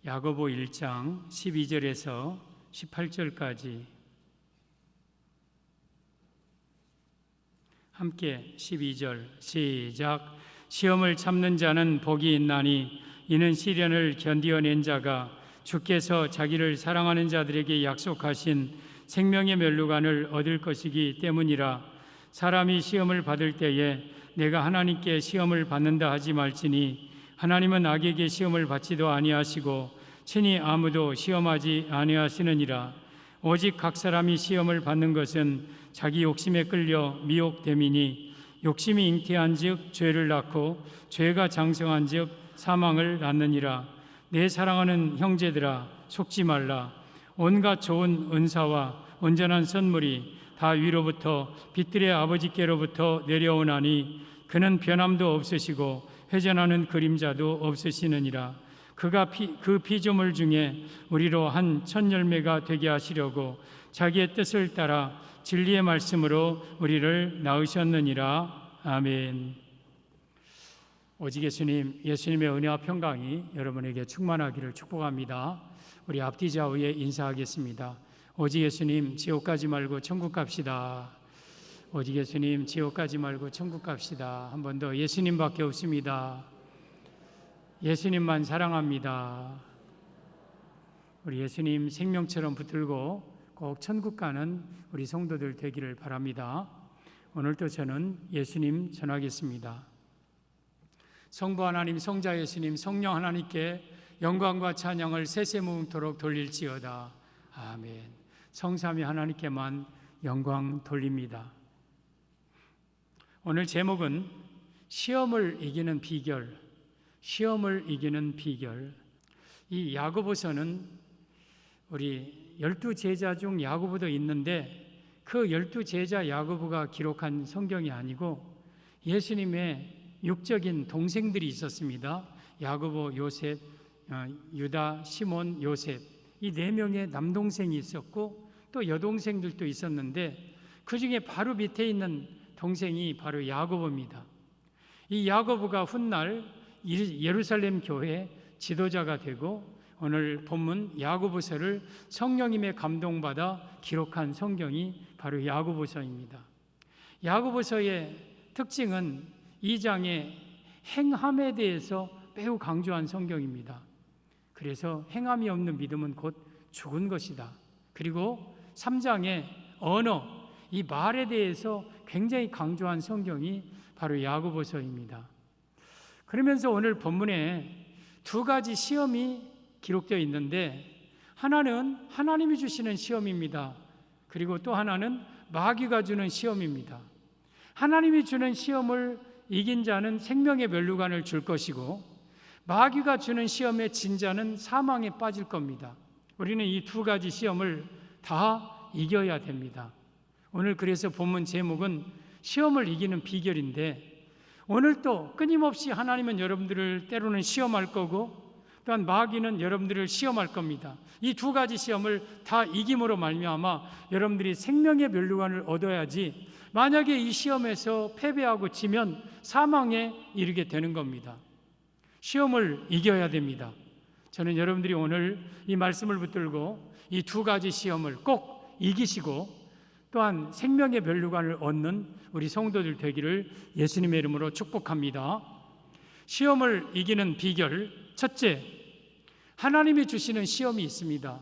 야고보 1장 12절에서 18절까지 함께 12절 시작. 시험을 참는 자는 복이 있나니 이는 시련을 견디어낸 자가 주께서 자기를 사랑하는 자들에게 약속하신 생명의 멸류관을 얻을 것이기 때문이라. 사람이 시험을 받을 때에 내가 하나님께 시험을 받는다 하지 말지니 하나님은 악에게 시험을 받지도 아니하시고 친히 아무도 시험하지 아니하시느니라. 오직 각 사람이 시험을 받는 것은 자기 욕심에 끌려 미혹됨이니 욕심이 잉태한즉 죄를 낳고 죄가 장성한즉 사망을 낳느니라. 내 사랑하는 형제들아 속지 말라. 온갖 좋은 은사와 온전한 선물이 다 위로부터 빛들의 아버지께로부터 내려오나니 그는 변함도 없으시고 회전하는 그림자도 없으시느니라. 그가 그 피조물 중에 우리로 한 첫 열매가 되게 하시려고 자기의 뜻을 따라 진리의 말씀으로 우리를 낳으셨느니라. 아멘. 오직 예수님의 은혜와 평강이 여러분에게 충만하기를 축복합니다. 우리 앞뒤 좌우에 인사하겠습니다. 오직 예수님 지옥 가지 말고 천국 갑시다. 오직 예수님 지옥 가지 말고 천국 갑시다. 한 번 더. 예수님밖에 없습니다. 예수님만 사랑합니다. 우리 예수님 생명처럼 붙들고 꼭 천국 가는 우리 성도들 되기를 바랍니다. 오늘도 저는 예수님 전하겠습니다. 성부 하나님, 성자 예수님, 성령 하나님께 영광과 찬양을 세세무궁토록 돌릴지어다. 아멘. 성삼위 하나님께만 영광 돌립니다. 오늘 제목은 시험을 이기는 비결. 시험을 이기는 비결. 이 야고보서는 우리 12제자 중 야고보도 있는데 그 12제자 야고보가 기록한 성경이 아니고 예수님의 육적인 동생들이 있었습니다. 야고보, 요셉, 유다, 시몬, 요셉, 이 4명의 남동생이 있었고 또 여동생들도 있었는데 그 중에 바로 밑에 있는 동생이 바로 야고보입니다. 이 야고보가 훗날 예루살렘 교회 지도자가 되고 오늘 본문 야고보서를 성령님의 감동받아 기록한 성경이 바로 야고보서입니다. 야고보서의 특징은 2장의 행함에 대해서 매우 강조한 성경입니다. 그래서 행함이 없는 믿음은 곧 죽은 것이다. 그리고 3장의 언어, 이 말에 대해서 굉장히 강조한 성경이 바로 야고보서입니다. 그러면서 오늘 본문에 2가지 시험이 기록되어 있는데 하나는 하나님이 주시는 시험입니다. 그리고 또 하나는 마귀가 주는 시험입니다. 하나님이 주는 시험을 이긴 자는 생명의 멸류관을 줄 것이고 마귀가 주는 시험에 진 자는 사망에 빠질 겁니다. 우리는 이 2가지 시험을 다 이겨야 됩니다. 오늘 그래서 본문 제목은 시험을 이기는 비결인데 오늘 또 끊임없이 하나님은 여러분들을 때로는 시험할 거고 또한 마귀는 여러분들을 시험할 겁니다. 이 2가지 시험을 다 이김으로 말미암아 여러분들이 생명의 멸류관을 얻어야지 만약에 이 시험에서 패배하고 지면 사망에 이르게 되는 겁니다. 시험을 이겨야 됩니다. 저는 여러분들이 오늘 이 말씀을 붙들고 이 2가지 시험을 꼭 이기시고 또한 생명의 멸류관을 얻는 우리 성도들 되기를 예수님의 이름으로 축복합니다. 시험을 이기는 비결, 첫째, 하나님이 주시는 시험이 있습니다.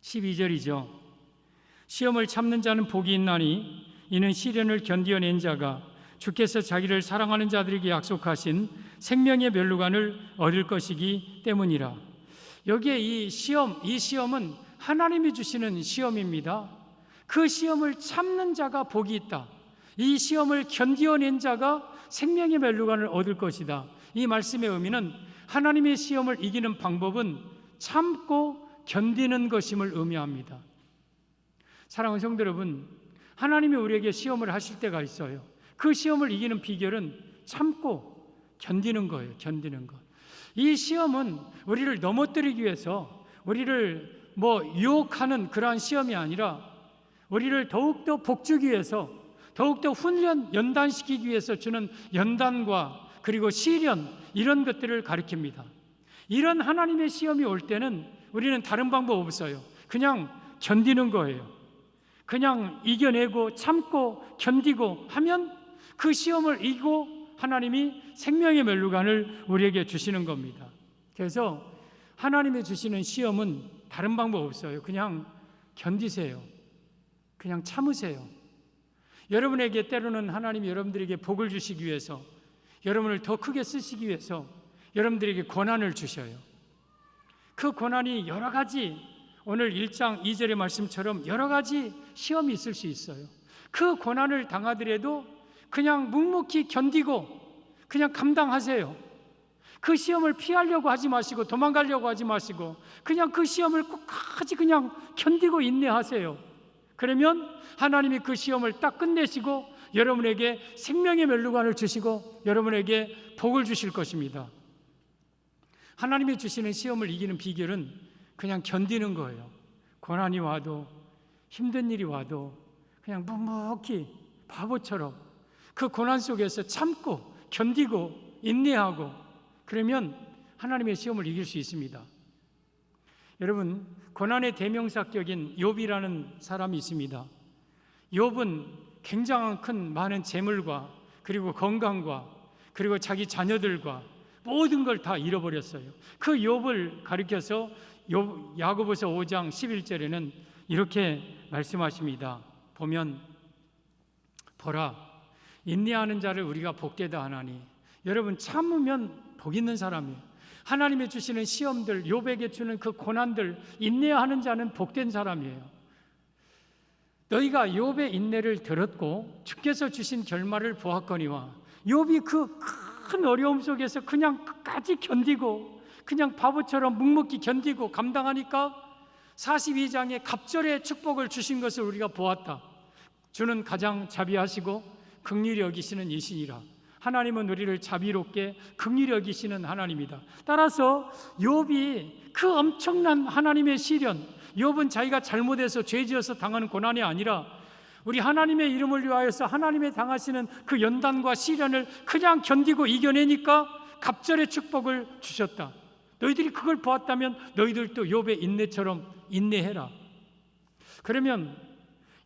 12절이죠. 시험을 참는 자는 복이 있나니 이는 시련을 견디어낸 자가 주께서 자기를 사랑하는 자들에게 약속하신 생명의 멸류관을 얻을 것이기 때문이라. 여기에 이 시험은 하나님이 주시는 시험입니다. 그 시험을 참는 자가 복이 있다. 이 시험을 견디어낸 자가 생명의 멸류관을 얻을 것이다. 이 말씀의 의미는 하나님의 시험을 이기는 방법은 참고 견디는 것임을 의미합니다. 사랑하는 성도 여러분, 하나님이 우리에게 시험을 하실 때가 있어요. 그 시험을 이기는 비결은 참고 견디는 거예요. 견디는 것. 이 시험은 우리를 넘어뜨리기 위해서 우리를 유혹하는 그러한 시험이 아니라 우리를 더욱더 복주기 위해서 더욱더 연단시키기 위해서 주는 연단과 그리고 시련 이런 것들을 가리킵니다. 이런 하나님의 시험이 올 때는 우리는 다른 방법 없어요. 그냥 견디는 거예요. 그냥 이겨내고 참고 견디고 하면 그 시험을 이기고 하나님이 생명의 멸류관을 우리에게 주시는 겁니다. 그래서 하나님이 주시는 시험은 다른 방법 없어요. 그냥 견디세요. 그냥 참으세요. 여러분에게 때로는 하나님이 여러분들에게 복을 주시기 위해서, 여러분을 더 크게 쓰시기 위해서 여러분들에게 고난을 주셔요. 그 고난이 여러 가지, 오늘 1장 2절의 말씀처럼 여러 가지 시험이 있을 수 있어요. 그 고난을 당하더라도 그냥 묵묵히 견디고 그냥 감당하세요. 그 시험을 피하려고 하지 마시고 도망가려고 하지 마시고 그냥 그 시험을 끝까지 그냥 견디고 인내하세요. 그러면 하나님이 그 시험을 딱 끝내시고 여러분에게 생명의 멸류관을 주시고 여러분에게 복을 주실 것입니다. 하나님이 주시는 시험을 이기는 비결은 그냥 견디는 거예요. 고난이 와도 힘든 일이 와도 그냥 묵묵히 바보처럼 그 고난 속에서 참고 견디고 인내하고 그러면 하나님의 시험을 이길 수 있습니다. 여러분, 고난의 대명사격인 욥이라는 사람이 있습니다. 욥은 굉장한 큰 많은 재물과 그리고 건강과 그리고 자기 자녀들과 모든 걸 다 잃어버렸어요. 그 욥을 가리켜서 야고보서 5장 11절에는 이렇게 말씀하십니다. 보면 보라, 인내하는 자를 우리가 복되다 하나니. 여러분, 참으면 복 있는 사람이에요. 하나님이 주시는 시험들, 욥에게 주는 그 고난들, 인내하는 자는 복된 사람이에요. 너희가 욥의 인내를 들었고 주께서 주신 결말을 보았거니와. 욥이 그 큰 어려움 속에서 그냥 끝까지 견디고 그냥 바보처럼 묵묵히 견디고 감당하니까 42장에 갑절의 축복을 주신 것을 우리가 보았다. 주는 가장 자비하시고 긍휼히 여기시는 이시니라. 하나님은 우리를 자비롭게 긍휼히 여기시는 하나님이다. 따라서 욥이 그 엄청난 하나님의 시련, 욥은 자기가 잘못해서 죄지어서 당하는 고난이 아니라 우리 하나님의 이름을 위하여서 하나님의 당하시는 그 연단과 시련을 그냥 견디고 이겨내니까 갑절의 축복을 주셨다. 너희들이 그걸 보았다면 너희들도 욥의 인내처럼 인내해라. 그러면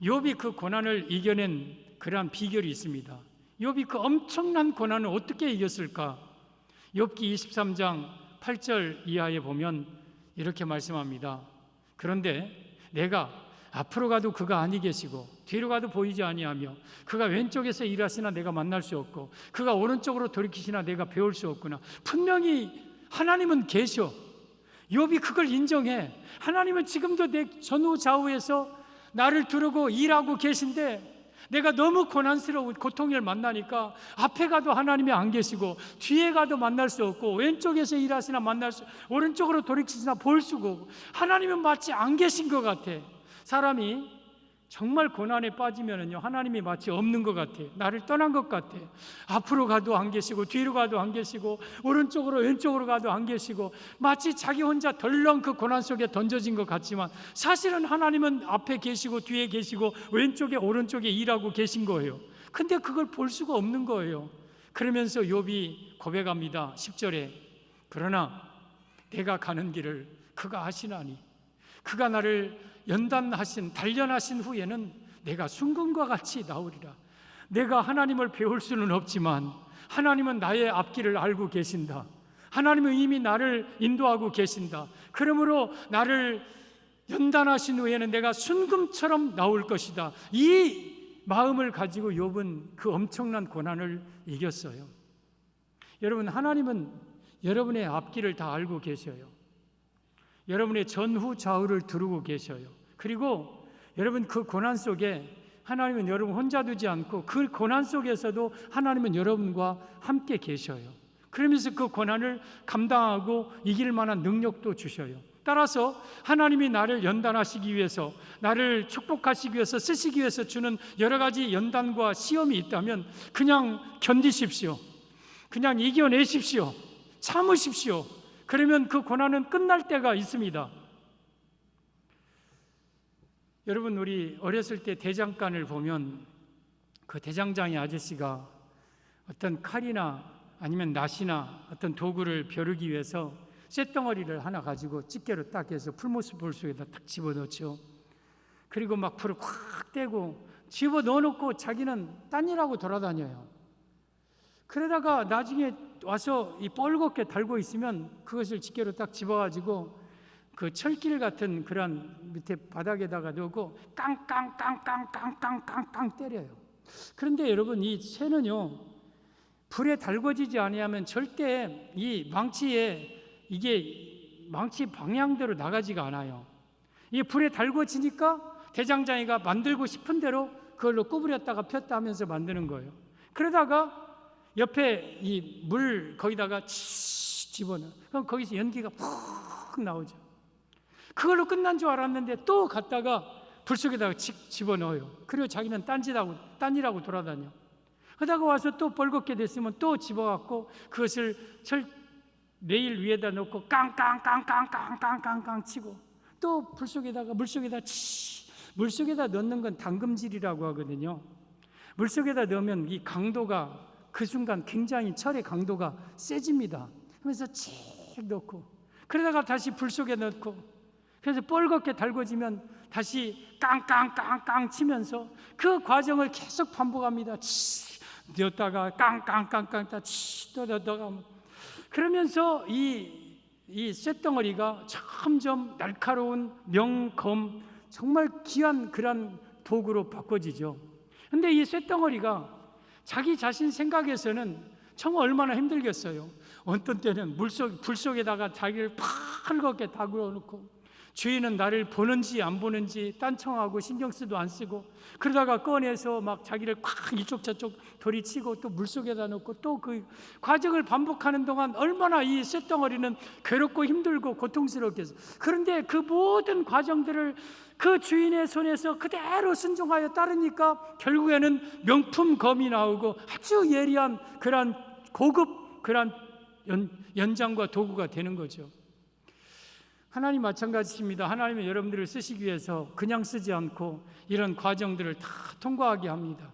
욥이 그 고난을 이겨낸 그러한 비결이 있습니다. 욥이 그 엄청난 고난을 어떻게 이겼을까? 욥기 23장 8절 이하에 보면 이렇게 말씀합니다. 그런데 내가 앞으로 가도 그가 아니 계시고 뒤로 가도 보이지 아니하며 그가 왼쪽에서 일하시나 내가 만날 수 없고 그가 오른쪽으로 돌이키시나 내가 배울 수 없구나. 분명히 하나님은 계셔. 욥이 그걸 인정해. 하나님은 지금도 내 전후 좌우에서 나를 두르고 일하고 계신데 내가 너무 고난스러운 고통을 만나니까 앞에 가도 하나님이 안 계시고 뒤에 가도 만날 수 없고 왼쪽에서 일하시나 만날 수, 오른쪽으로 돌이키시나 볼 수가 없고 하나님은 마치 안 계신 것 같아. 사람이 정말 고난에 빠지면은요, 하나님이 마치 없는 것 같아. 나를 떠난 것 같아. 앞으로 가도 안 계시고 뒤로 가도 안 계시고 오른쪽으로 왼쪽으로 가도 안 계시고 마치 자기 혼자 덜렁 그 고난 속에 던져진 것 같지만 사실은 하나님은 앞에 계시고 뒤에 계시고 왼쪽에 오른쪽에 일하고 계신 거예요. 근데 그걸 볼 수가 없는 거예요. 그러면서 욥이 고백합니다. 10절에 그러나 내가 가는 길을 그가 아시나니 그가 나를 단련하신 후에는 내가 순금과 같이 나오리라. 내가 하나님을 배울 수는 없지만 하나님은 나의 앞길을 알고 계신다. 하나님은 이미 나를 인도하고 계신다. 그러므로 나를 연단하신 후에는 내가 순금처럼 나올 것이다. 이 마음을 가지고 욥은 그 엄청난 고난을 이겼어요. 여러분, 하나님은 여러분의 앞길을 다 알고 계셔요. 여러분의 전후 좌우를 두르고 계셔요. 그리고 여러분 그 고난 속에 하나님은 여러분 혼자 두지 않고 그 고난 속에서도 하나님은 여러분과 함께 계셔요. 그러면서 그 고난을 감당하고 이길 만한 능력도 주셔요. 따라서 하나님이 나를 연단하시기 위해서, 나를 축복하시기 위해서, 쓰시기 위해서 주는 여러 가지 연단과 시험이 있다면 그냥 견디십시오. 그냥 이겨내십시오. 참으십시오. 그러면 그 고난은 끝날 때가 있습니다. 여러분, 우리 어렸을 때 대장간을 보면 그 대장장이 아저씨가 어떤 칼이나 아니면 낫이나 어떤 도구를 벼르기 위해서 쇳덩어리를 하나 가지고 집게로 딱 해서 풀무스 볼 속에다 딱 집어넣죠. 그리고 막 불을 콱 떼고 집어넣어놓고 자기는 딴 일하고 돌아다녀요. 그러다가 나중에 와서 이 뻘겋게 달고 있으면 그것을 집게로 딱 집어가지고 그 철길 같은 그런 밑에 바닥에다가 넣고 깡깡깡깡깡깡깡깡 때려요. 그런데 여러분, 이 쇠는요, 불에 달궈지지 아니하면 절대 이 망치에 이게 망치 방향대로 나가지가 않아요. 이 불에 달궈지니까 대장장이가 만들고 싶은 대로 그걸로 구부렸다가 폈다 하면서 만드는 거예요. 그러다가 옆에 이 물 거기다가 집어넣어. 그럼 거기서 연기가 푹 나오죠. 그걸로 끝난 줄 알았는데 또 갔다가 불 속에다가 집어넣어요. 그리고 자기는 딴 일하고 돌아다녀. 그러다가 와서 또 벌겋게 됐으면 또 집어갖고 그것을 레일 위에다 놓고 깡깡깡깡깡깡깡깡 치고 또 물 속에다 물 속에다 넣는 건 담금질이라고 하거든요. 물 속에다 넣으면 이 강도가 그 순간 굉장히 철의 강도가 세집니다. 그래서 칙 넣고 그러다가 다시 불 속에 넣고 그래서 뻘겋게 달궈지면 다시 깡깡깡깡 치면서 그 과정을 계속 반복합니다. 치 넣었다가 깡깡깡깡 또 넣었다가 그러면서 이 쇳덩어리가 점점 날카로운 명검, 정말 귀한 그런 도구로 바꿔지죠. 근데 이 쇳덩어리가 자기 자신 생각에서는 정말 얼마나 힘들겠어요. 어떤 때는 불 속에다가 자기를 펄겋게 다그려 놓고 주인은 나를 보는지 안 보는지 딴청하고 신경 쓰도 안 쓰고 그러다가 꺼내서 막 자기를 콱 이쪽 저쪽 돌이치고 또 물속에다 넣고 또 그 과정을 반복하는 동안 얼마나 이 쇳덩어리는 괴롭고 힘들고 고통스럽겠어요. 그런데 그 모든 과정들을 그 주인의 손에서 그대로 순종하여 따르니까 결국에는 명품 검이 나오고 아주 예리한 그런 고급 그런 연장과 도구가 되는 거죠. 하나님 마찬가지입니다. 하나님은 여러분들을 쓰시기 위해서 그냥 쓰지 않고 이런 과정들을 다 통과하게 합니다.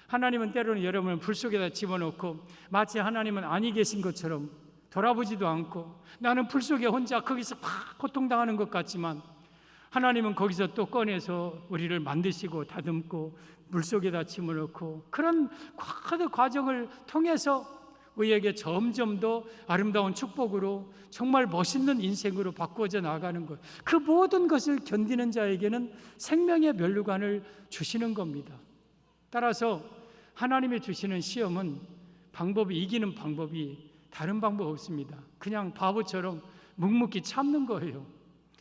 하나님은 때로는 여러분을 불 속에다 집어넣고 마치 하나님은 아니 계신 것처럼 돌아보지도 않고 나는 불 속에 혼자 거기서 막 고통당하는 것 같지만 하나님은 거기서 또 꺼내서 우리를 만드시고 다듬고 물 속에다 집어넣고 그런 과정을 통해서 우리에게 점점 더 아름다운 축복으로 정말 멋있는 인생으로 바꾸어져 나가는 것, 그 모든 것을 견디는 자에게는 생명의 면류관을 주시는 겁니다. 따라서 하나님이 주시는 시험은 이기는 방법이 다른 방법 없습니다. 그냥 바보처럼 묵묵히 참는 거예요.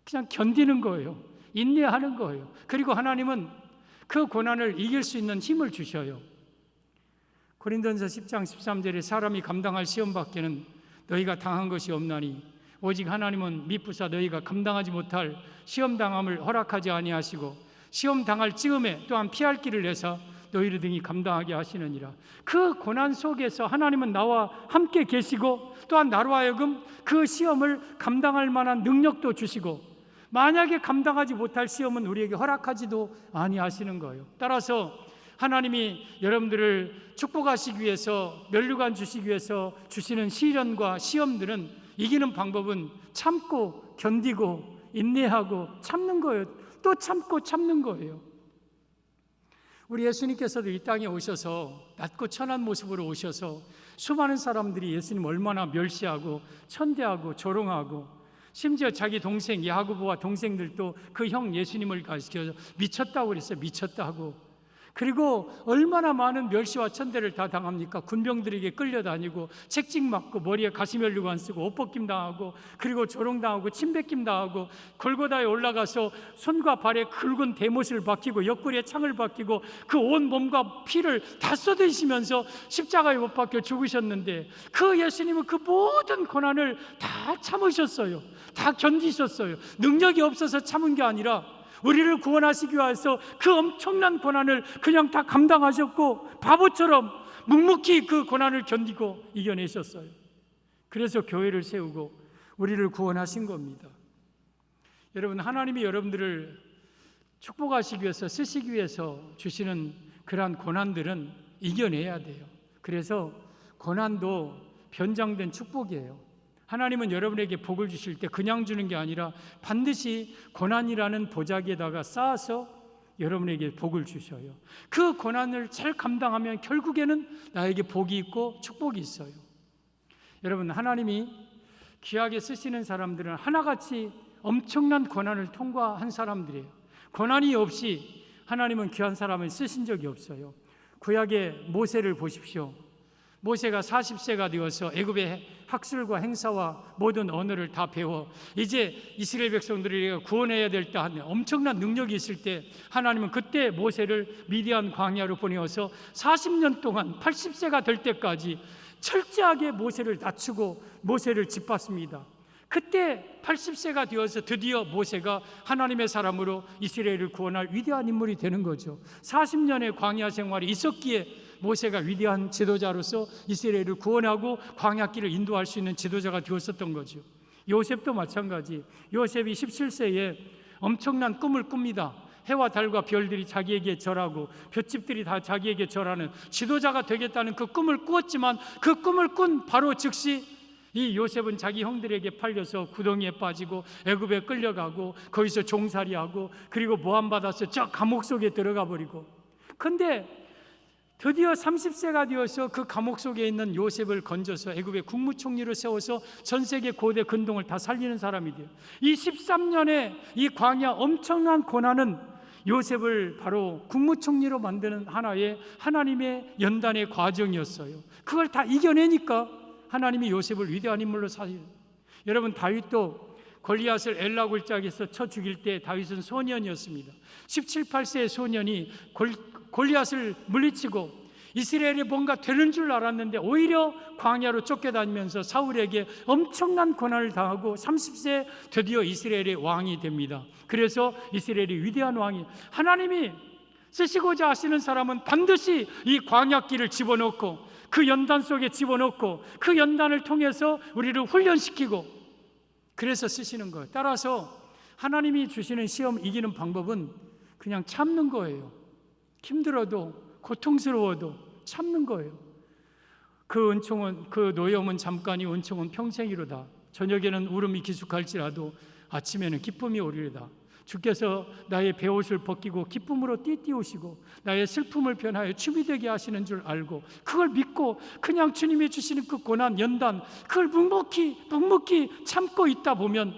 그냥 견디는 거예요. 인내하는 거예요. 그리고 하나님은 그 고난을 이길 수 있는 힘을 주셔요. 고린도전서 10장 13절에 사람이 감당할 시험 밖에는 너희가 당한 것이 없나니 오직 하나님은 미쁘사 너희가 감당하지 못할 시험 당함을 허락하지 아니하시고 시험 당할 즈음에 또한 피할 길을 내사 너희를 등이 감당하게 하시느니라. 그 고난 속에서 하나님은 나와 함께 계시고 또한 나로 하여금 그 시험을 감당할 만한 능력도 주시고 만약에 감당하지 못할 시험은 우리에게 허락하지도 아니하시는 거예요. 따라서 하나님이 여러분들을 축복하시기 위해서 면류관 주시기 위해서 주시는 시련과 시험들은 이기는 방법은 참고 견디고 인내하고 참는 거예요. 또 참고 참는 거예요. 우리 예수님께서도 이 땅에 오셔서 낮고 천한 모습으로 오셔서 수많은 사람들이 예수님 얼마나 멸시하고 천대하고 조롱하고 심지어 자기 동생 야고보와 동생들도 그 형 예수님을 가리켜서 미쳤다고 그랬어요. 미쳤다고. 그리고 얼마나 많은 멸시와 천대를 다 당합니까? 군병들에게 끌려다니고 책찍 맞고 머리에 가시면류관 쓰고 옷벗김 당하고 그리고 조롱당하고 침뱉김 당하고 골고다에 올라가서 손과 발에 굵은 대못을 박히고 옆구리에 창을 박히고 그 온 몸과 피를 다 쏟으시면서 십자가에 못 박혀 죽으셨는데 그 예수님은 그 모든 고난을 다 참으셨어요. 다 견디셨어요. 능력이 없어서 참은 게 아니라 우리를 구원하시기 위해서 그 엄청난 고난을 그냥 다 감당하셨고 바보처럼 묵묵히 그 고난을 견디고 이겨내셨어요. 그래서 교회를 세우고 우리를 구원하신 겁니다. 여러분, 하나님이 여러분들을 축복하시기 위해서 쓰시기 위해서 주시는 그러한 고난들은 이겨내야 돼요. 그래서 고난도 변장된 축복이에요. 하나님은 여러분에게 복을 주실 때 그냥 주는 게 아니라 반드시 고난이라는 보자기에다가 쌓아서 여러분에게 복을 주셔요. 그 고난을 잘 감당하면 결국에는 나에게 복이 있고 축복이 있어요. 여러분, 하나님이 귀하게 쓰시는 사람들은 하나같이 엄청난 고난을 통과한 사람들이에요. 고난이 없이 하나님은 귀한 사람을 쓰신 적이 없어요. 구약의 모세를 보십시오. 모세가 40세가 되어서 애굽의 학술과 행사와 모든 언어를 다 배워 이제 이스라엘 백성들을 구원해야 될 때 엄청난 능력이 있을 때 하나님은 그때 모세를 미디안 광야로 보내어서 40년 동안 80세가 될 때까지 철저하게 모세를 낮추고 모세를 짓밟습니다. 그때 80세가 되어서 드디어 모세가 하나님의 사람으로 이스라엘을 구원할 위대한 인물이 되는 거죠. 40년의 광야 생활이 있었기에 모세가 위대한 지도자로서 이스라엘을 구원하고 광야길을 인도할 수 있는 지도자가 되었었던 거죠. 요셉도 마찬가지. 요셉이 17세에 엄청난 꿈을 꿉니다. 해와 달과 별들이 자기에게 절하고 볏짚들이 다 자기에게 절하는 지도자가 되겠다는 그 꿈을 꾸었지만 그 꿈을 꾼 바로 즉시 이 요셉은 자기 형들에게 팔려서 구덩이에 빠지고 애굽에 끌려가고 거기서 종살이하고 그리고 모함받아서 저 감옥 속에 들어가 버리고, 근데 드디어 30세가 되어서 그 감옥 속에 있는 요셉을 건져서 애굽의 국무총리로 세워서 전 세계 고대 근동을 다 살리는 사람이 돼요. 이 13년의 이 광야 엄청난 고난은 요셉을 바로 국무총리로 만드는 하나의 하나님의 연단의 과정이었어요. 그걸 다 이겨내니까 하나님이 요셉을 위대한 인물로 사요. 여러분, 다윗도 골리앗을 엘라 골짜기에서 쳐 죽일 때 다윗은 소년이었습니다. 17, 18세의 소년이 골리앗을 물리치고 이스라엘이 뭔가 되는 줄 알았는데 오히려 광야로 쫓겨다니면서 사울에게 엄청난 고난을 당하고 30세에 드디어 이스라엘의 왕이 됩니다. 그래서 이스라엘이 위대한 왕이, 하나님이 쓰시고자 하시는 사람은 반드시 이 광야길을 집어넣고 그 연단 속에 집어넣고 그 연단을 통해서 우리를 훈련시키고 그래서 쓰시는 거예요. 따라서 하나님이 주시는 시험 이기는 방법은 그냥 참는 거예요. 힘들어도 고통스러워도 참는 거예요. 그 은총은, 그 노염은 잠깐이 은총은 평생이로다. 저녁에는 울음이 기숙할지라도 아침에는 기쁨이 오리로다. 주께서 나의 베옷을 벗기고 기쁨으로 띠띠우시고 나의 슬픔을 변하여 춤이 되게 하시는 줄 알고 그걸 믿고 그냥 주님이 주시는 그 고난, 연단, 그걸 묵묵히 참고 있다 보면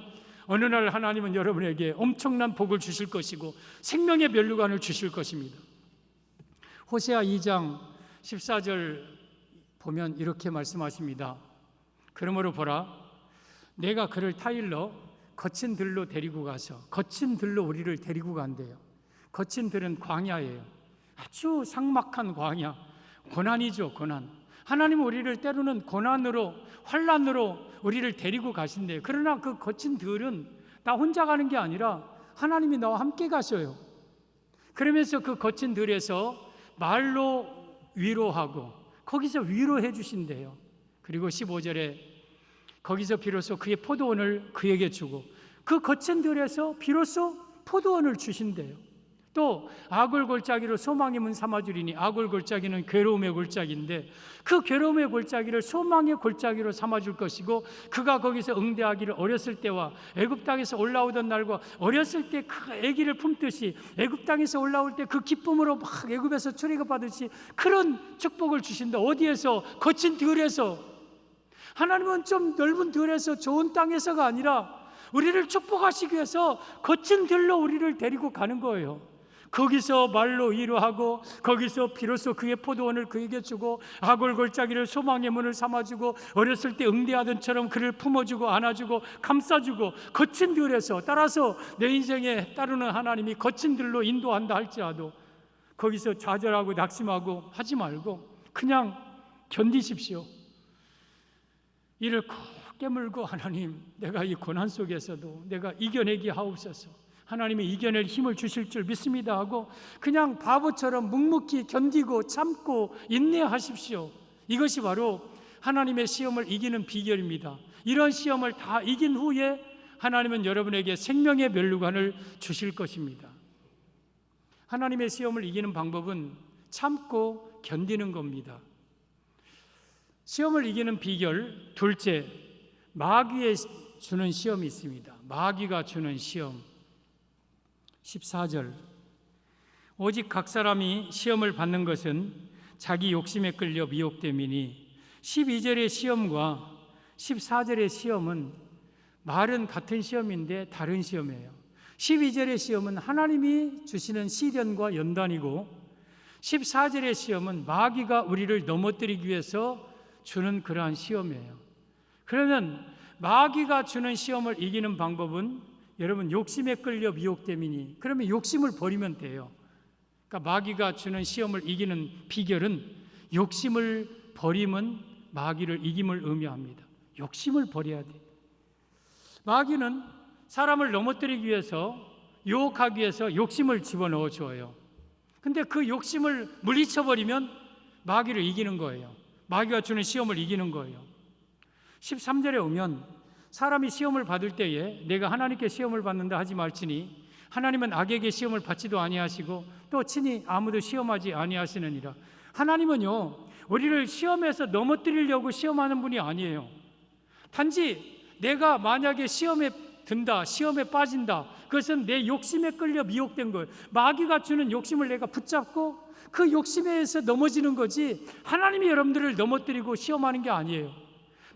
어느 날 하나님은 여러분에게 엄청난 복을 주실 것이고 생명의 면류관을 주실 것입니다. 호세아 2장 14절 보면 이렇게 말씀하십니다. 그러므로 보라, 내가 그를 타일러 거친 들로 데리고 가서, 거친 들로 우리를 데리고 간대요. 거친 들은 광야예요. 아주 삭막한 광야, 고난이죠. 고난. 하나님은 우리를 때로는 고난으로, 환난으로 우리를 데리고 가신대요. 그러나 그 거친 들은 나 혼자 가는 게 아니라 하나님이 나와 함께 가셔요. 그러면서 그 거친 들에서 말로 위로하고 거기서 위로해 주신대요. 그리고 15절에 거기서 비로소 그의 포도원을 그에게 주고 그 거친 들에서 비로소 포도원을 주신대요. 또 아굴 골짜기로 소망의 문 삼아주리니, 아굴 골짜기는 괴로움의 골짜기인데 그 괴로움의 골짜기를 소망의 골짜기로 삼아줄 것이고 그가 거기서 응대하기를 어렸을 때와 애굽 땅에서 올라오던 날과 어렸을 때 그 아기를 품듯이 애굽 땅에서 올라올 때 그 기쁨으로 막 애굽에서 출애굽하듯이 그런 축복을 주신다. 어디에서? 거친 들에서. 하나님은 좀 넓은 들에서 좋은 땅에서가 아니라 우리를 축복하시기 위해서 거친 들로 우리를 데리고 가는 거예요. 거기서 말로 위로하고 거기서 비로소 그의 포도원을 그에게 주고 아골 골짜기를 소망의 문을 삼아주고 어렸을 때 응대하던처럼 그를 품어주고 안아주고 감싸주고 거친 들에서, 따라서 내 인생에 따르는 하나님이 거친 들로 인도한다 할지라도 거기서 좌절하고 낙심하고 하지 말고 그냥 견디십시오. 이를 꼭 깨물고 하나님, 내가 이 고난 속에서도 내가 이겨내게 하옵소서. 하나님이 이겨낼 힘을 주실 줄 믿습니다 하고 그냥 바보처럼 묵묵히 견디고 참고 인내하십시오. 이것이 바로 하나님의 시험을 이기는 비결입니다. 이런 시험을 다 이긴 후에 하나님은 여러분에게 생명의 면류관을 주실 것입니다. 하나님의 시험을 이기는 방법은 참고 견디는 겁니다. 시험을 이기는 비결 둘째, 마귀에 주는 시험이 있습니다. 마귀가 주는 시험. 14절. 오직 각 사람이 시험을 받는 것은 자기 욕심에 끌려 미혹됨이니. 12절의 시험과 14절의 시험은 말은 같은 시험인데 다른 시험이에요. 12절의 시험은 하나님이 주시는 시련과 연단이고, 14절의 시험은 마귀가 우리를 넘어뜨리기 위해서 주는 그러한 시험이에요. 그러면 마귀가 주는 시험을 이기는 방법은 여러분 욕심에 끌려 미혹됨이니, 그러면 욕심을 버리면 돼요. 그러니까 마귀가 주는 시험을 이기는 비결은 욕심을 버리면 마귀를 이김을 의미합니다. 욕심을 버려야 돼. 마귀는 사람을 넘어뜨리기 위해서, 유혹하기 위해서 욕심을 집어넣어 줘요. 근데 그 욕심을 물리쳐버리면 마귀를 이기는 거예요. 마귀가 주는 시험을 이기는 거예요. 13절에 오면 사람이 시험을 받을 때에 내가 하나님께 시험을 받는다 하지 말지니 하나님은 악에게 시험을 받지도 아니하시고 또 친히 아무도 시험하지 아니하시느니라. 하나님은요, 우리를 시험에서 넘어뜨리려고 시험하는 분이 아니에요. 단지 내가 만약에 시험에 든다, 시험에 빠진다, 그것은 내 욕심에 끌려 미혹된 거예요. 마귀가 주는 욕심을 내가 붙잡고 그 욕심에 의해서 넘어지는 거지, 하나님이 여러분들을 넘어뜨리고 시험하는 게 아니에요.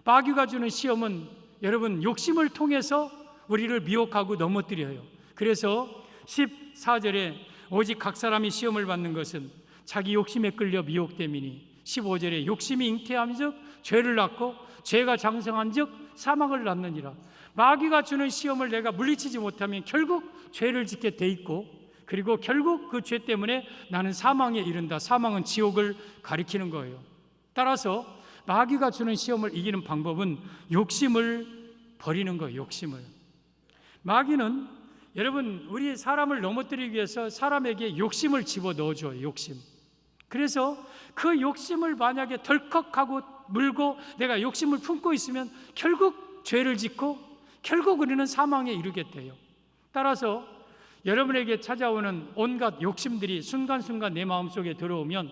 마귀가 주는 시험은 여러분 욕심을 통해서 우리를 미혹하고 넘어뜨려요. 그래서 14절에 오직 각 사람이 시험을 받는 것은 자기 욕심에 끌려 미혹됨이니, 15절에 욕심이 잉태함즉 죄를 낳고 죄가 장성한즉 사망을 낳느니라. 마귀가 주는 시험을 내가 물리치지 못하면 결국 죄를 짓게 돼 있고, 그리고 결국 그 죄 때문에 나는 사망에 이른다. 사망은 지옥을 가리키는 거예요. 따라서 마귀가 주는 시험을 이기는 방법은 욕심을 버리는 거예요. 욕심을. 마귀는 여러분 우리 사람을 넘어뜨리기 위해서 사람에게 욕심을 집어넣어줘요. 욕심. 그래서 그 욕심을 만약에 덜컥하고 물고 내가 욕심을 품고 있으면 결국 죄를 짓고 결국 우리는 사망에 이르게 돼요. 따라서 여러분에게 찾아오는 온갖 욕심들이 순간순간 내 마음속에 들어오면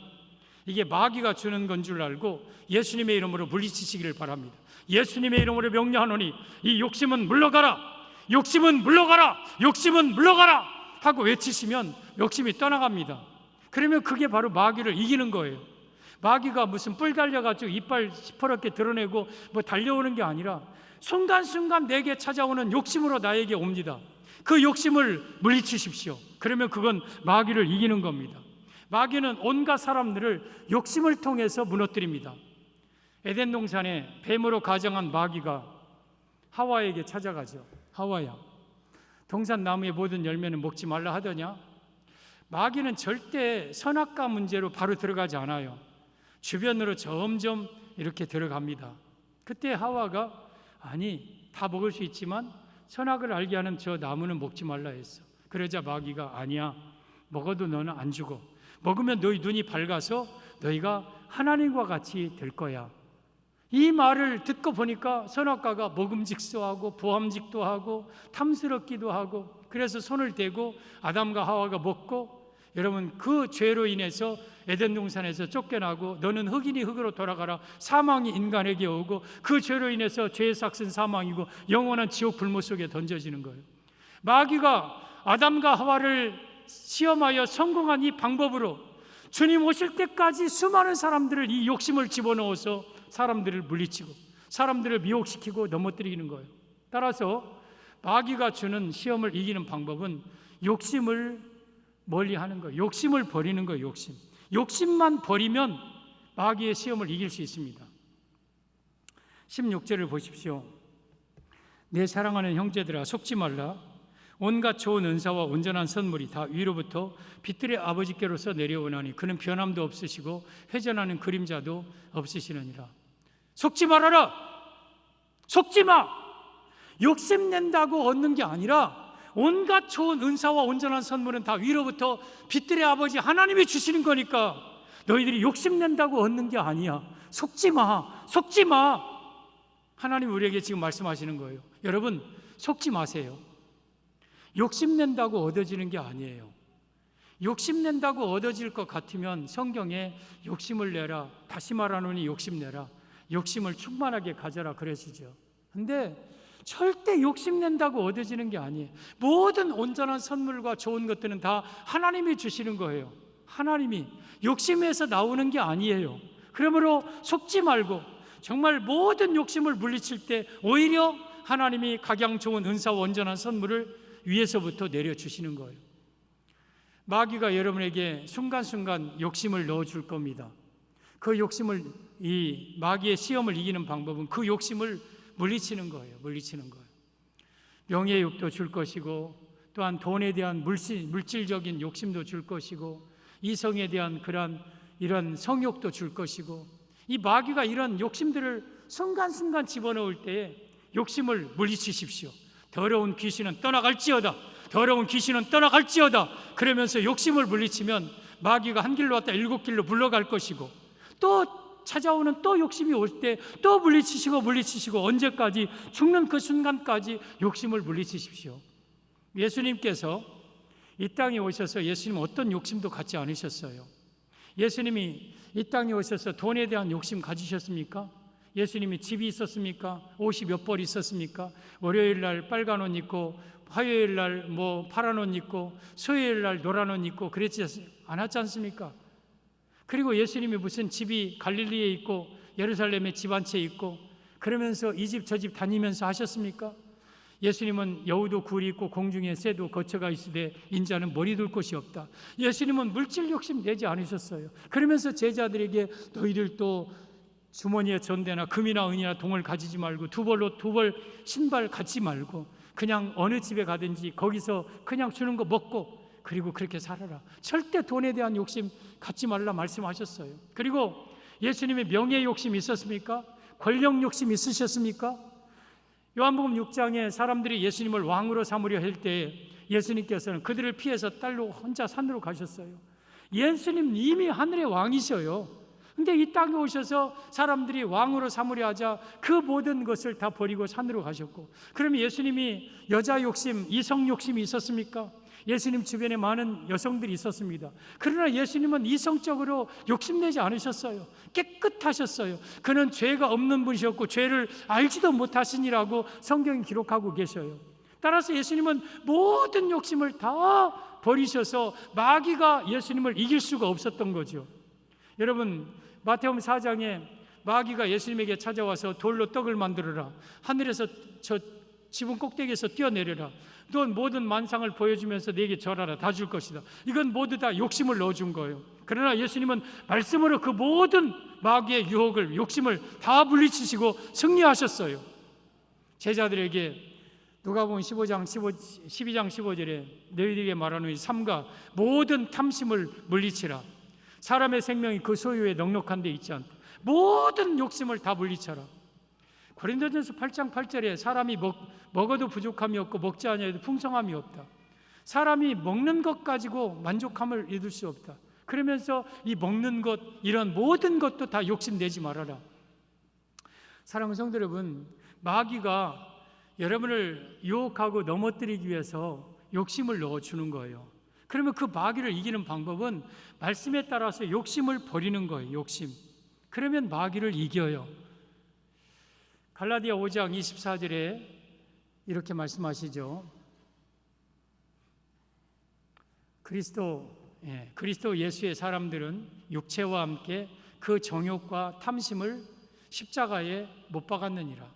이게 마귀가 주는 건 줄 알고 예수님의 이름으로 물리치시기를 바랍니다. 예수님의 이름으로 명령하노니 이 욕심은 물러가라, 욕심은 물러가라, 욕심은 물러가라 하고 외치시면 욕심이 떠나갑니다. 그러면 그게 바로 마귀를 이기는 거예요. 마귀가 무슨 뿔 달려가지고 이빨 시퍼렇게 드러내고 뭐 달려오는 게 아니라 순간순간 내게 찾아오는 욕심으로 나에게 옵니다. 그 욕심을 물리치십시오. 그러면 그건 마귀를 이기는 겁니다. 마귀는 온갖 사람들을 욕심을 통해서 무너뜨립니다. 에덴 동산에 뱀으로 가정한 마귀가 하와에게 찾아가죠. 하와야, 동산 나무의 모든 열매는 먹지 말라 하더냐? 마귀는 절대 선악과 문제로 바로 들어가지 않아요. 주변으로 점점 이렇게 들어갑니다. 그때 하와가 아니, 다 먹을 수 있지만 선악을 알게 하는 저 나무는 먹지 말라 했어. 그러자 마귀가 아니야, 먹어도 너는 안 죽어. 먹으면 너희 눈이 밝아서 너희가 하나님과 같이 될 거야. 이 말을 듣고 보니까 선악과가 먹음직도 하고 보암직도 하고 탐스럽기도 하고, 그래서 손을 대고 아담과 하와가 먹고, 여러분 그 죄로 인해서 에덴 동산에서 쫓겨나고 너는 흙이니 흙으로 돌아가라, 사망이 인간에게 오고 그 죄로 인해서 죄의 삭은 사망이고 영원한 지옥 불못 속에 던져지는 거예요. 마귀가 아담과 하와를 시험하여 성공한 이 방법으로 주님 오실 때까지 수많은 사람들을 이 욕심을 집어넣어서 사람들을 물리치고 사람들을 미혹시키고 넘어뜨리는 거예요. 따라서 마귀가 주는 시험을 이기는 방법은 욕심을 멀리하는 거예요. 욕심을 버리는 거예요. 욕심만 버리면 마귀의 시험을 이길 수 있습니다. 16절을 보십시오. 내 사랑하는 형제들아, 속지 말라. 온갖 좋은 은사와 온전한 선물이 다 위로부터 빛들의 아버지께로서 내려오나니 그는 변함도 없으시고 회전하는 그림자도 없으시느니라. 속지 말아라. 속지 마. 욕심낸다고 얻는 게 아니라 온갖 좋은 은사와 온전한 선물은 다 위로부터 빛들의 아버지 하나님이 주시는 거니까 너희들이 욕심낸다고 얻는 게 아니야. 속지 마. 속지 마. 하나님 우리에게 지금 말씀하시는 거예요. 여러분, 속지 마세요. 욕심낸다고 얻어지는 게 아니에요. 욕심낸다고 얻어질 것 같으면 성경에 욕심을 내라, 다시 말하노니 욕심내라, 욕심을 충만하게 가져라 그러시죠. 근데 절대 욕심낸다고 얻어지는 게 아니에요. 모든 온전한 선물과 좋은 것들은 다 하나님이 주시는 거예요. 하나님이 욕심에서 나오는 게 아니에요. 그러므로 속지 말고 정말 모든 욕심을 물리칠 때 오히려 하나님이 각양 좋은 은사와 온전한 선물을 위에서부터 내려주시는 거예요. 마귀가 여러분에게 순간순간 욕심을 넣어줄 겁니다. 그 욕심을, 이 마귀의 시험을 이기는 방법은 그 욕심을 물리치는 거예요. 물리치는 거예요. 명예욕도 줄 것이고, 또한 돈에 대한 물질적인 욕심도 줄 것이고, 이성에 대한 이런 성욕도 줄 것이고, 이 마귀가 이런 욕심들을 순간순간 집어넣을 때에 욕심을 물리치십시오. 더러운 귀신은 떠나갈지어다. 더러운 귀신은 떠나갈지어다. 그러면서 욕심을 물리치면 마귀가 한 길로 왔다 7길로 물러갈 것이고, 또 찾아오는 또 욕심이 올 때 또 물리치시고 언제까지? 죽는 그 순간까지 욕심을 물리치십시오. 예수님께서 이 땅에 오셔서 예수님 어떤 욕심도 갖지 않으셨어요. 예수님이 이 땅에 오셔서 돈에 대한 욕심 가지셨습니까? 예수님이 집이 있었습니까? 옷이 몇 벌 있었습니까? 월요일 날 빨간 옷 입고, 화요일 날 파란 옷 입고, 수요일 날 노란 옷 입고 그랬지 않았지 않습니까? 그리고 예수님이 무슨 집이 갈릴리에 있고 예루살렘에 집 한 채 있고 그러면서 이 집 저 집 다니면서 하셨습니까? 예수님은 여우도 굴이 있고 공중에 새도 거처가 있으되 인자는 머리 둘 곳이 없다. 예수님은 물질 욕심 내지 않으셨어요. 그러면서 제자들에게 너희들도 주머니에 전대나 금이나 은이나 동을 가지지 말고 두 벌 신발 갖지 말고 그냥 어느 집에 가든지 거기서 그냥 주는 거 먹고 그리고 그렇게 살아라. 절대 돈에 대한 욕심 갖지 말라 말씀하셨어요. 그리고 예수님의 명예 욕심 있었습니까? 권력 욕심 있으셨습니까? 요한복음 6장에 사람들이 예수님을 왕으로 삼으려 할 때 예수님께서는 그들을 피해서 딸로 혼자 산으로 가셨어요. 예수님 이미 하늘의 왕이셔요. 근데 이 땅에 오셔서 사람들이 왕으로 삼으려 하자 그 모든 것을 다 버리고 산으로 가셨고, 그러면 예수님이 여자 욕심, 이성 욕심이 있었습니까? 예수님 주변에 많은 여성들이 있었습니다. 그러나 예수님은 이성적으로 욕심내지 않으셨어요. 깨끗하셨어요. 그는 죄가 없는 분이셨고 죄를 알지도 못하시니라고 성경이 기록하고 계셔요. 따라서 예수님은 모든 욕심을 다 버리셔서 마귀가 예수님을 이길 수가 없었던 거죠. 여러분, 마태복음 4장에 마귀가 예수님에게 찾아와서 돌로 떡을 만들어라, 하늘에서 저 지붕 꼭대기에서 뛰어내려라, 또 모든 만상을 보여주면서 내게 절하라, 다 줄 것이다. 이건 모두 다 욕심을 넣어준 거예요. 그러나 예수님은 말씀으로 그 모든 마귀의 유혹을, 욕심을 다 물리치시고 승리하셨어요. 제자들에게 누가복음 12장 15절에 너희들에게 말하노니 삼가 모든 탐심을 물리치라. 사람의 생명이 그 소유에 넉넉한 데 있지 않다. 모든 욕심을 다 물리쳐라. 고린도전서 8장 8절에 사람이 먹어도 부족함이 없고 먹지 아니하여도 풍성함이 없다. 사람이 먹는 것 가지고 만족함을 얻을 수 없다. 그러면서 이 먹는 것, 이런 모든 것도 다 욕심내지 말아라. 사랑하는 성도 여러분, 마귀가 여러분을 유혹하고 넘어뜨리기 위해서 욕심을 넣어주는 거예요. 그러면 그 마귀를 이기는 방법은 말씀에 따라서 욕심을 버리는 거예요. 욕심. 그러면 마귀를 이겨요. 갈라디아 5장 24절에 이렇게 말씀하시죠. 그리스도 예수의 사람들은 육체와 함께 그 정욕과 탐심을 십자가에 못 박았느니라.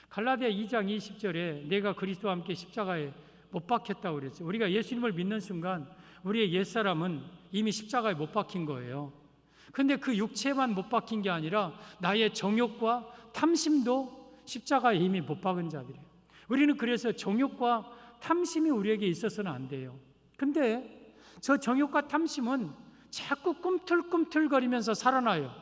갈라디아 2장 20절에 내가 그리스도와 함께 십자가에 못 박혔다고 그랬죠. 우리가 예수님을 믿는 순간 우리의 옛사람은 이미 십자가에 못 박힌 거예요. 그런데 그 육체만 못 박힌 게 아니라 나의 정욕과 탐심도 십자가에 이미 못 박은 자들이에요. 우리는 그래서 정욕과 탐심이 우리에게 있어서는 안 돼요. 근데 저 정욕과 탐심은 자꾸 꿈틀꿈틀거리면서 살아나요.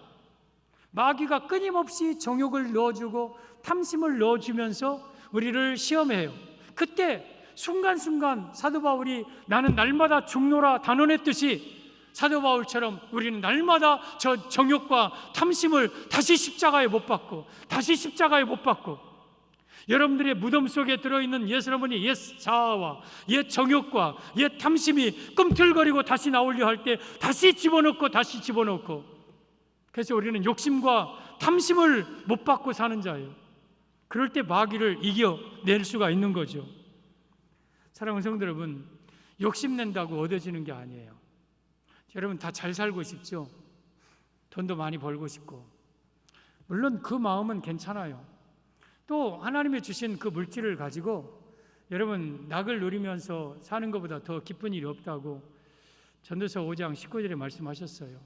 마귀가 끊임없이 정욕을 넣어주고 탐심을 넣어주면서 우리를 시험해요. 그때 순간순간 사도 바울이 나는 날마다 죽노라 단언했듯이 사도 바울처럼 우리는 날마다 저 정욕과 탐심을 다시 십자가에 못 박고 다시 십자가에 못 박고, 여러분들의 무덤 속에 들어있는 옛 어머니 옛 자아와 옛 정욕과 옛 탐심이 꿈틀거리고 다시 나오려 할 때 다시 집어넣고 다시 집어넣고, 그래서 우리는 욕심과 탐심을 못 박고 사는 자예요. 그럴 때 마귀를 이겨낼 수가 있는 거죠. 사랑하는 성도 여러분, 욕심낸다고 얻어지는 게 아니에요. 여러분 다 잘 살고 싶죠? 돈도 많이 벌고 싶고, 물론 그 마음은 괜찮아요. 또 하나님이 주신 그 물질을 가지고 여러분 낙을 누리면서 사는 것보다 더 기쁜 일이 없다고 전도서 5장 19절에 말씀하셨어요.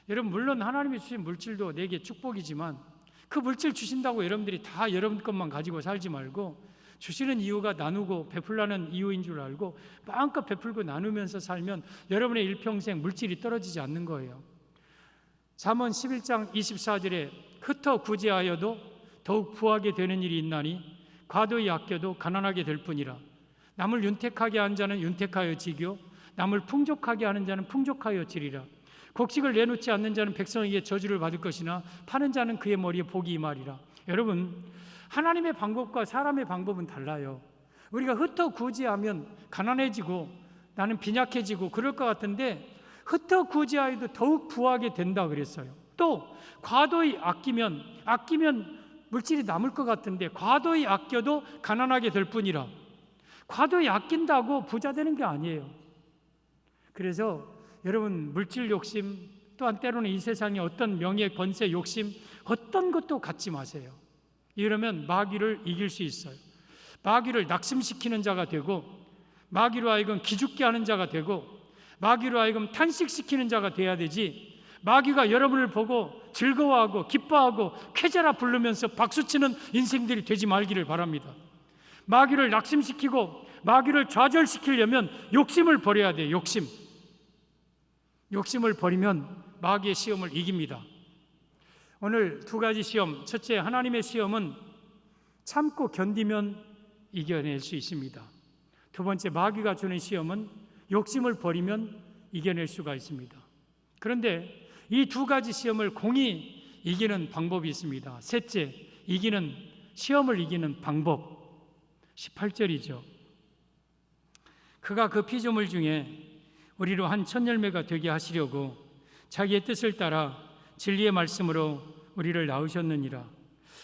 여러분 물론 하나님이 주신 물질도 내게 축복이지만 그 물질 주신다고 여러분들이 다 여러분 것만 가지고 살지 말고 주시는 이유가 나누고 베풀라는 이유인 줄 알고 마음껏 베풀고 나누면서 살면 여러분의 일평생 물질이 떨어지지 않는 거예요. 잠언 11장 24절에 흩어 구제하여도 더욱 부하게 되는 일이 있나니 과도히 아껴도 가난하게 될 뿐이라. 남을 윤택하게 한 자는 윤택하여 지교, 남을 풍족하게 하는 자는 풍족하여 지리라. 곡식을 내놓지 않는 자는 백성에게 저주를 받을 것이나 파는 자는 그의 머리에 복이 임하리라. 여러분, 하나님의 방법과 사람의 방법은 달라요. 우리가 흩어 구제하면 가난해지고 나는 빈약해지고 그럴 것 같은데 흩어 구제하여도 더욱 부하게 된다 그랬어요. 또 과도히 아끼면 물질이 남을 것 같은데 과도히 아껴도 가난하게 될 뿐이라. 과도히 아낀다고 부자 되는 게 아니에요. 그래서 여러분 물질 욕심 또한 때로는 이 세상의 어떤 명예 권세 욕심 어떤 것도 갖지 마세요. 이러면 마귀를 이길 수 있어요. 마귀를 낙심시키는 자가 되고 마귀로 하여금 기죽게 하는 자가 되고 마귀로 하여금 탄식시키는 자가 돼야 되지, 마귀가 여러분을 보고 즐거워하고 기뻐하고 쾌재라 부르면서 박수치는 인생들이 되지 말기를 바랍니다. 마귀를 낙심시키고 마귀를 좌절시키려면 욕심을 버려야 돼요. 욕심을 버리면 마귀의 시험을 이깁니다. 오늘 두 가지 시험, 첫째 하나님의 시험은 참고 견디면 이겨낼 수 있습니다. 두 번째 마귀가 주는 시험은 욕심을 버리면 이겨낼 수가 있습니다. 그런데 이 두 가지 시험을 공히 이기는 방법이 있습니다. 셋째, 시험을 이기는 방법 18절이죠. 그가 그 피조물 중에 우리로 한 첫 열매가 되게 하시려고 자기의 뜻을 따라 진리의 말씀으로 우리를 낳으셨느니라.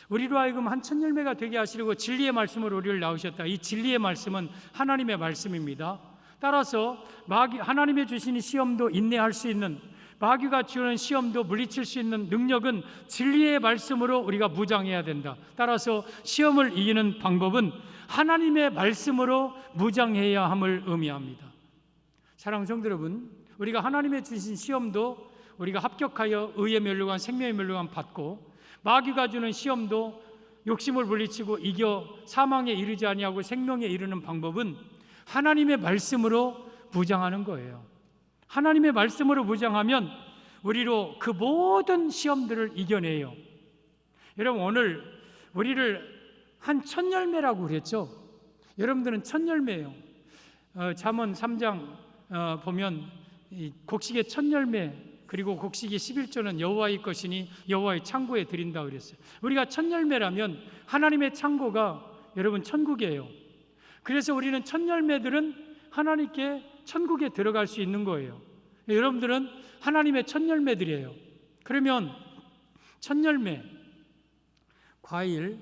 우리로 하여금 한 첫 열매가 되게 하시려고 진리의 말씀으로 우리를 낳으셨다. 이 진리의 말씀은 하나님의 말씀입니다. 따라서 하나님의 주시는 시험도 인내할 수 있는, 마귀가 주는 시험도 물리칠 수 있는 능력은 진리의 말씀으로 우리가 무장해야 된다. 따라서 시험을 이기는 방법은 하나님의 말씀으로 무장해야 함을 의미합니다. 사랑하는 성도 여러분, 우리가 하나님의 주신 시험도 우리가 합격하여 의의 멸류관, 생명의 멸류관 받고, 마귀가 주는 시험도 욕심을 물리치고 이겨 사망에 이르지 아니하고 생명에 이르는 방법은 하나님의 말씀으로 무장하는 거예요. 하나님의 말씀으로 무장하면 우리로 그 모든 시험들을 이겨내요. 여러분 오늘 우리를 한 첫 열매라고 그랬죠. 여러분들은 첫 열매예요. 잠언 3장 보면 곡식의 첫 열매, 그리고 곡식이 11조는 여호와의 것이니 여호와의 창고에 드린다 그랬어요. 우리가 첫 열매라면 하나님의 창고가 여러분 천국이에요. 그래서 우리는 첫 열매들은 하나님께 천국에 들어갈 수 있는 거예요. 여러분들은 하나님의 첫 열매들이에요. 그러면 첫 열매, 과일,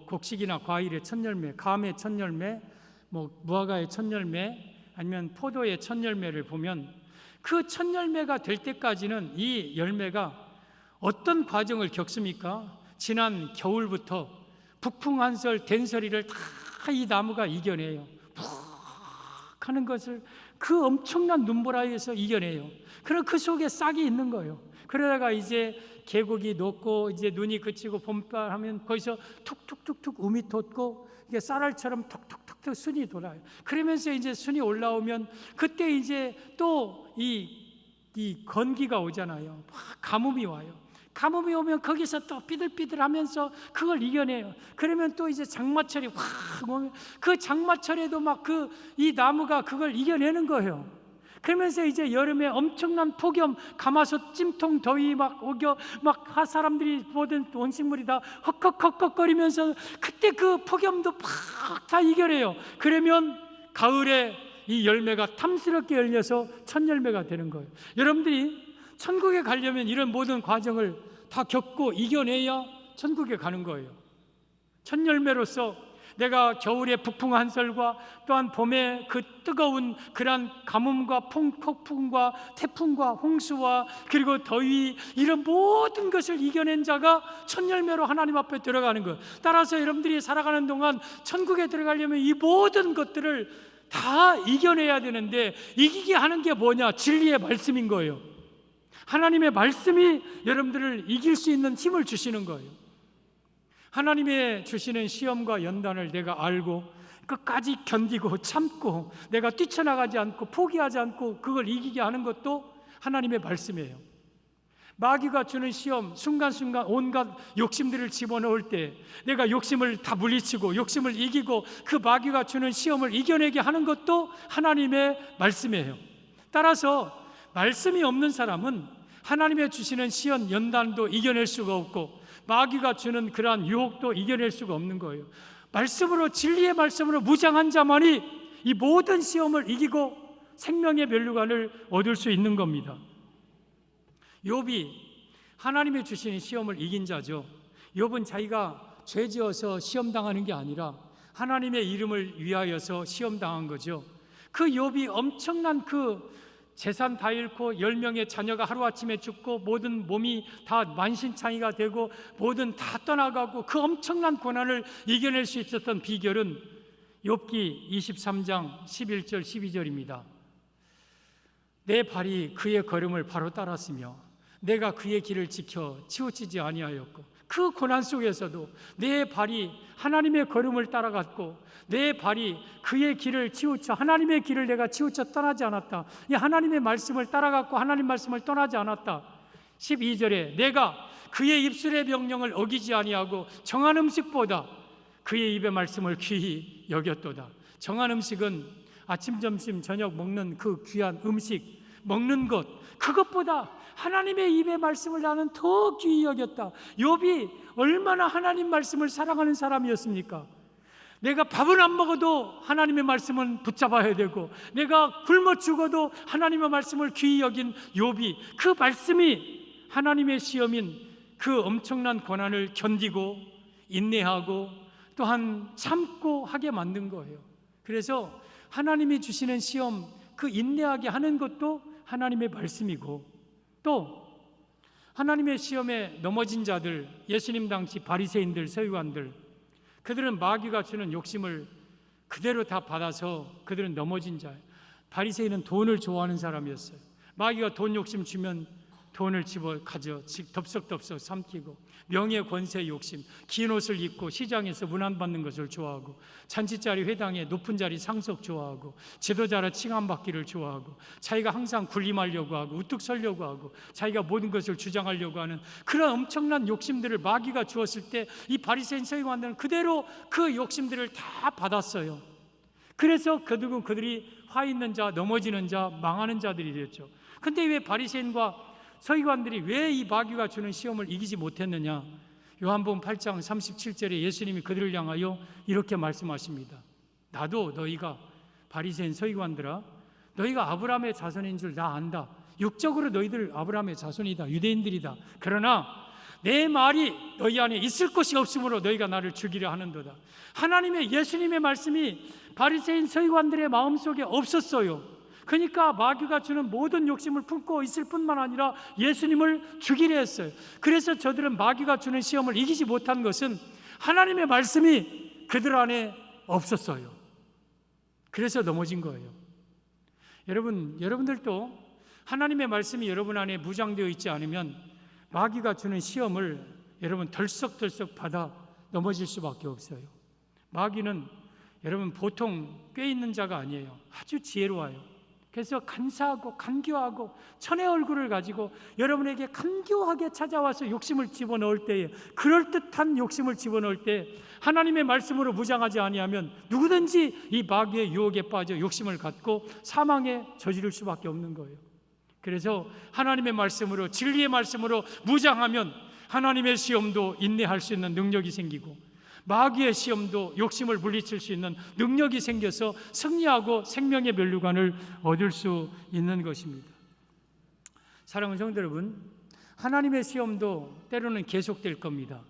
곡식이나 과일의 첫 열매, 감의 첫 열매, 무화과의 첫 열매, 아니면 포도의 첫 열매를 보면 그 첫 열매가 될 때까지는 이 열매가 어떤 과정을 겪습니까? 지난 겨울부터 북풍 한설, 된서리를 다 이 나무가 이겨내요. 푹 하는 것을 그 엄청난 눈보라에서 이겨내요. 그럼 그 속에 싹이 있는 거예요. 그러다가 이제 계곡이 녹고 이제 눈이 그치고 봄바람하면 거기서 툭툭툭툭 um이 돋고 이게 쌀알처럼 툭툭툭툭 순이 돌아요. 그러면서 이제 순이 올라오면 그때 이제 또 이 건기가 오잖아요. 막 가뭄이 와요. 가뭄이 오면 거기서 또 삐들삐들하면서 그걸 이겨내요. 그러면 또 이제 장마철이 확 오면 그 장마철에도 막 이 나무가 그걸 이겨내는 거예요. 그러면서 이제 여름에 엄청난 폭염, 가마솥, 찜통, 더위 막 오겨 막 사람들이 모든 온식물이 다 헉헉헉헉거리면서 그때 그 폭염도 팍 다 이겨내요. 그러면 가을에 이 열매가 탐스럽게 열려서 첫 열매가 되는 거예요. 여러분들이 천국에 가려면 이런 모든 과정을 다 겪고 이겨내야 천국에 가는 거예요. 첫 열매로서 내가 겨울의 북풍 한설과 또한 봄의 그 뜨거운 그런 가뭄과 폭풍과 태풍과 홍수와 그리고 더위, 이런 모든 것을 이겨낸 자가 첫 열매로 하나님 앞에 들어가는 것. 따라서 여러분들이 살아가는 동안 천국에 들어가려면 이 모든 것들을 다 이겨내야 되는데, 이기게 하는 게 뭐냐? 진리의 말씀인 거예요. 하나님의 말씀이 여러분들을 이길 수 있는 힘을 주시는 거예요. 하나님의 주시는 시험과 연단을 내가 알고 끝까지 견디고 참고 내가 뛰쳐나가지 않고 포기하지 않고 그걸 이기게 하는 것도 하나님의 말씀이에요. 마귀가 주는 시험, 순간순간 온갖 욕심들을 집어넣을 때 내가 욕심을 다 물리치고 욕심을 이기고 그 마귀가 주는 시험을 이겨내게 하는 것도 하나님의 말씀이에요. 따라서 말씀이 없는 사람은 하나님의 주시는 시험, 연단도 이겨낼 수가 없고 마귀가 주는 그러한 유혹도 이겨낼 수가 없는 거예요. 말씀으로, 진리의 말씀으로 무장한 자만이 이 모든 시험을 이기고 생명의 면류관을 얻을 수 있는 겁니다. 욥이 하나님이 주시는 시험을 이긴 자죠. 욥은 자기가 죄지어서 시험당하는 게 아니라 하나님의 이름을 위하여서 시험당한 거죠. 그 욥이 엄청난 그 재산 다 잃고 10명의 자녀가 하루아침에 죽고 모든 몸이 다 만신창이가 되고 모든 다 떠나가고 그 엄청난 고난을 이겨낼 수 있었던 비결은 욥기 23장 11절 12절입니다. 내 발이 그의 걸음을 바로 따랐으며 내가 그의 길을 지켜 치우치지 아니하였고, 그 고난 속에서도 내 발이 하나님의 걸음을 따라갔고 내 발이 그의 길을 치우쳐, 하나님의 길을 내가 치우쳐 떠나지 않았다. 이 하나님의 말씀을 따라갔고 하나님 말씀을 떠나지 않았다. 12절에 내가 그의 입술의 명령을 어기지 아니하고 정한 음식보다 그의 입의 말씀을 귀히 여겼도다. 정한 음식은 아침, 점심, 저녁 먹는 그 귀한 음식, 먹는 것, 그것보다 하나님의 입의 말씀을 나는 더 귀히 여겼다. 욥이 얼마나 하나님 말씀을 사랑하는 사람이었습니까? 내가 밥을 안 먹어도 하나님의 말씀은 붙잡아야 되고 내가 굶어 죽어도 하나님의 말씀을 귀히 여긴 욥이, 그 말씀이 하나님의 시험인 그 엄청난 고난을 견디고 인내하고 또한 참고 하게 만든 거예요. 그래서 하나님이 주시는 시험, 그 인내하게 하는 것도 하나님의 말씀이고, 또 하나님의 시험에 넘어진 자들, 예수님 당시 바리새인들, 서기관들, 그들은 마귀가 주는 욕심을 그대로 다 받아서 그들은 넘어진 자예요. 바리새인은 돈을 좋아하는 사람이었어요. 마귀가 돈 욕심 주면 돈을 집어 가져 덥석덥석 삼키고, 명예 권세 욕심, 긴 옷을 입고 시장에서 문안받는 것을 좋아하고, 잔치자리 회당에 높은 자리 상석 좋아하고, 지도자라 칭함받기를 좋아하고, 자기가 항상 군림하려고 하고 우뚝 서려고 하고 자기가 모든 것을 주장하려고 하는 그런 엄청난 욕심들을 마귀가 주었을 때 이 바리새인 서기관들은 그대로 그 욕심들을 다 받았어요. 그래서 그들이 화 있는 자, 넘어지는 자, 망하는 자들이 됐죠. 근데 왜 바리새인과 서기관들이 왜 이 마귀가 주는 시험을 이기지 못했느냐? 요한복음 8장 37절에 예수님이 그들을 향하여 이렇게 말씀하십니다. 나도 너희가 바리새인 서기관들아, 너희가 아브라함의 자손인 줄 나 안다. 육적으로 너희들 아브라함의 자손이다, 유대인들이다. 그러나 내 말이 너희 안에 있을 것이 없으므로 너희가 나를 죽이려 하는도다. 하나님의, 예수님의 말씀이 바리새인 서기관들의 마음속에 없었어요. 그러니까 마귀가 주는 모든 욕심을 품고 있을 뿐만 아니라 예수님을 죽이려 했어요. 그래서 저들은 마귀가 주는 시험을 이기지 못한 것은 하나님의 말씀이 그들 안에 없었어요. 그래서 넘어진 거예요. 여러분들도 하나님의 말씀이 여러분 안에 무장되어 있지 않으면 마귀가 주는 시험을 여러분 덜썩덜썩 받아 넘어질 수밖에 없어요. 마귀는 여러분 보통 꽤 있는 자가 아니에요. 아주 지혜로워요. 그래서 간사하고 간교하고 천의 얼굴을 가지고 여러분에게 간교하게 찾아와서 욕심을 집어넣을 때에, 그럴듯한 욕심을 집어넣을 때 하나님의 말씀으로 무장하지 아니하면 누구든지 이 마귀의 유혹에 빠져 욕심을 갖고 사망에 저지를 수밖에 없는 거예요. 그래서 하나님의 말씀으로, 진리의 말씀으로 무장하면 하나님의 시험도 인내할 수 있는 능력이 생기고 마귀의 시험도 욕심을 물리칠 수 있는 능력이 생겨서 승리하고 생명의 면류관을 얻을 수 있는 것입니다. 사랑하는 성도 여러분, 하나님의 시험도 때로는 계속될 겁니다.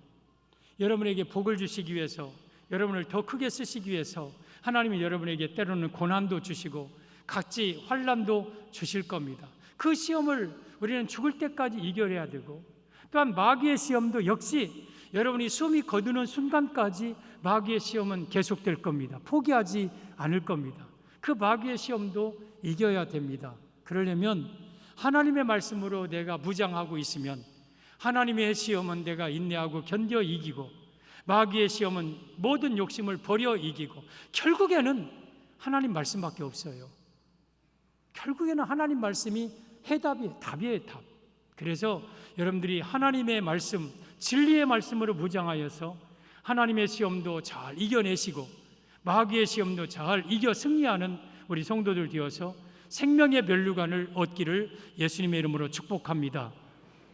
여러분에게 복을 주시기 위해서, 여러분을 더 크게 쓰시기 위해서 하나님이 여러분에게 때로는 고난도 주시고 각지 환난도 주실 겁니다. 그 시험을 우리는 죽을 때까지 이겨내야 되고, 또한 마귀의 시험도 역시 여러분이 숨이 거두는 순간까지 마귀의 시험은 계속될 겁니다. 포기하지 않을 겁니다. 그 마귀의 시험도 이겨야 됩니다. 그러려면 하나님의 말씀으로 내가 무장하고 있으면 하나님의 시험은 내가 인내하고 견뎌 이기고, 마귀의 시험은 모든 욕심을 버려 이기고, 결국에는 하나님 말씀밖에 없어요. 결국에는 하나님 말씀이 해답이에요. 답이에요, 답. 그래서 여러분들이 하나님의 말씀, 진리의 말씀으로 무장하여서 하나님의 시험도 잘 이겨내시고 마귀의 시험도 잘 이겨 승리하는 우리 성도들 되어서 생명의 면류관을 얻기를 예수님의 이름으로 축복합니다.